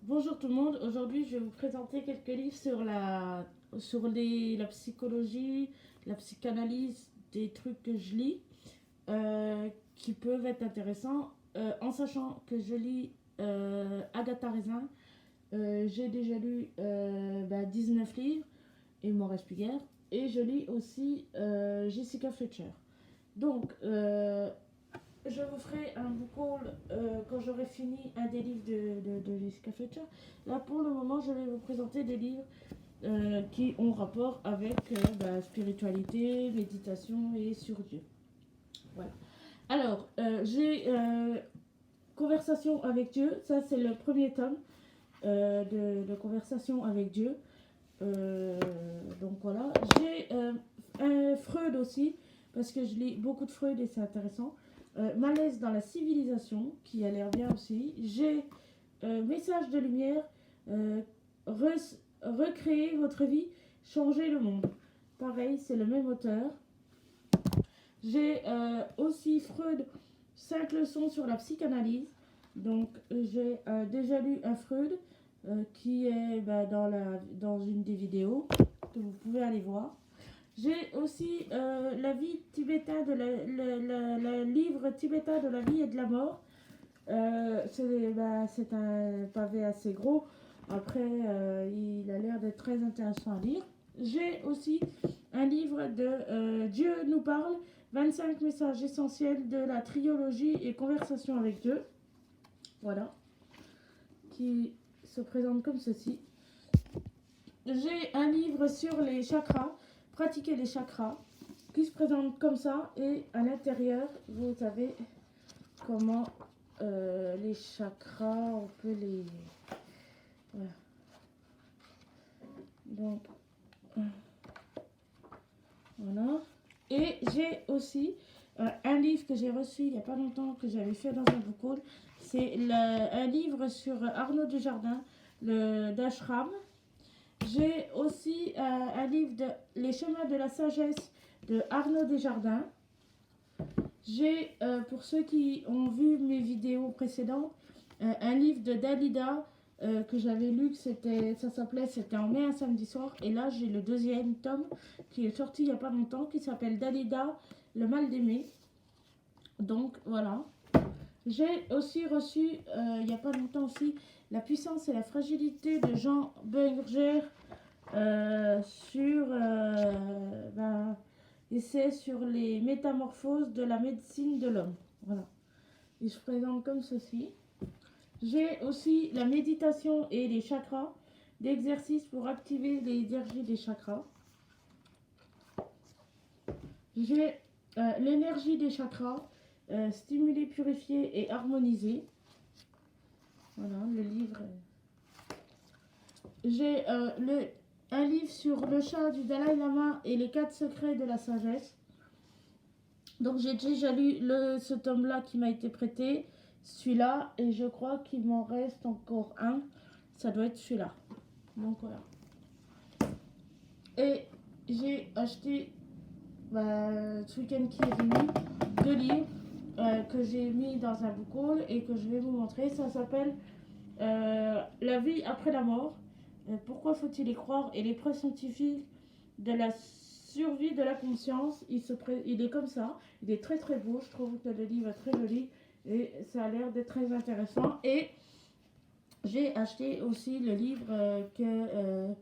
Bonjour tout le monde, aujourd'hui je vais vous présenter quelques livres sur la psychologie, la psychanalyse, des trucs que je lis qui peuvent être intéressants. En sachant que je lis Agatha Raisin, j'ai déjà lu 19 livres et il m'en reste plus guère. Et je lis aussi Jessica Fletcher. Donc, je vous ferai un book haul quand j'aurai fini un des livres de Jessica Fletcher. Là, pour le moment, je vais vous présenter des livres qui ont rapport avec spiritualité, méditation et sur Dieu. Voilà. Alors, j'ai Conversation avec Dieu. Ça, c'est le premier tome de Conversation avec Dieu. Donc voilà. J'ai un Freud aussi, parce que je lis beaucoup de Freud et c'est intéressant. Malaise dans la civilisation, qui a l'air bien aussi. J'ai Message de lumière, euh, recréer votre vie, changer le monde. Pareil, c'est le même auteur. J'ai aussi Freud, 5 leçons sur la psychanalyse. Donc j'ai déjà lu un Freud qui est dans une des vidéos que vous pouvez aller voir. J'ai aussi la vie tibétaine le livre tibétain de la vie et de la mort. C'est un pavé assez gros. Après, il a l'air d'être très intéressant à lire. J'ai aussi un livre de Dieu nous parle, 25 messages essentiels de la triologie et conversation avec Dieu. Voilà. Qui se présente comme ceci. J'ai un livre sur les chakras, pratiquer les chakras, qui se présente comme ça. Et à l'intérieur, vous avez comment les chakras, on peut les... Voilà. Donc, voilà. Et j'ai aussi un livre que j'ai reçu il n'y a pas longtemps, que j'avais fait dans un book haul. C'est un livre sur Arnaud Desjardins, le d'Ashram. J'ai aussi un livre de Les chemins de la sagesse de Arnaud Desjardins. J'ai, pour ceux qui ont vu mes vidéos précédentes, un livre de Dalida que j'avais lu, ça s'appelait C'était en mai un samedi soir. Et là, j'ai le deuxième tome qui est sorti il n'y a pas longtemps, qui s'appelle Dalida, le mal d'aimer. Donc voilà. J'ai aussi reçu, il n'y a pas longtemps aussi, La puissance et la fragilité de Jean Berger sur essai sur les métamorphoses de la médecine de l'homme. Voilà. Il se présente comme ceci. J'ai aussi la méditation et les chakras, d'exercices pour activer les énergies des chakras. J'ai l'énergie des chakras, stimuler, purifier et harmoniser. Voilà, le livre. J'ai un livre sur le chat du Dalai Lama et les 4 secrets de la sagesse. Donc j'ai déjà lu ce tome-là qui m'a été prêté, celui-là, et je crois qu'il m'en reste encore un. Ça doit être celui-là. Donc voilà. Et j'ai acheté ce week-end qui est venu 2 livres que j'ai mis dans un book haul et que je vais vous montrer. Ça s'appelle La vie après la mort. Pourquoi faut-il y croire? Et les preuves scientifiques de la survie de la conscience. Il est comme ça. Il est très très beau. Je trouve que le livre est très joli et ça a l'air d'être très intéressant. Et j'ai acheté aussi le livre que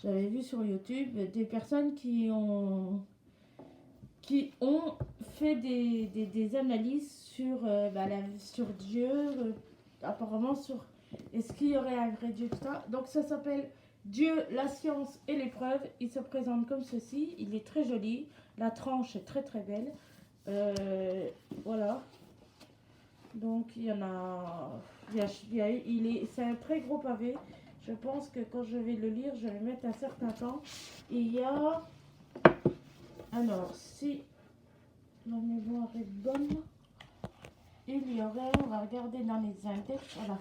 j'avais vu sur YouTube, des personnes qui ont fait des analyses sur Dieu, apparemment sur est-ce qu'il y aurait un vrai Dieu, tout ça. Donc ça s'appelle Dieu, la science et l'épreuve. Il se présente comme ceci. Il est très joli. La tranche est très très belle. Voilà. Donc il y en a... c'est un très gros pavé. Je pense que quand je vais le lire, je vais mettre un certain temps. Il y a... Alors, si ma mémoire est bonne, il y aurait... On va regarder dans les index. Voilà.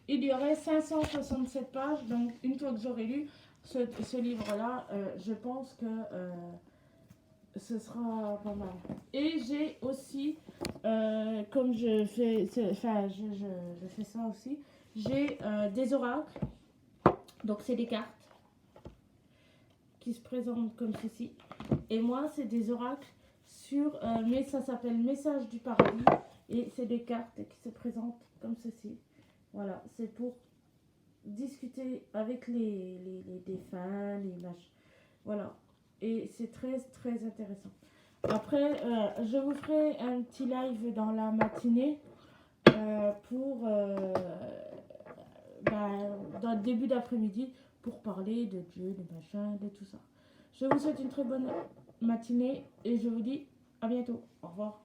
Il y aurait 567 pages. Donc une fois que j'aurai lu ce livre-là, je pense que ce sera pas mal. Et j'ai aussi, comme je fais ça aussi, j'ai des oracles. Donc c'est des cartes qui se présentent comme ceci. Et moi, c'est des oracles sur... mais ça s'appelle Message du paradis. Et c'est des cartes qui se présentent comme ceci. Voilà, c'est pour discuter avec les défunts, les machins. Voilà. Et c'est très, très intéressant. Après, je vous ferai un petit live dans la matinée pour... dans le début d'après-midi pour parler de Dieu, de machin, de tout ça. Je vous souhaite une très bonne matinée et je vous dis à bientôt. Au revoir.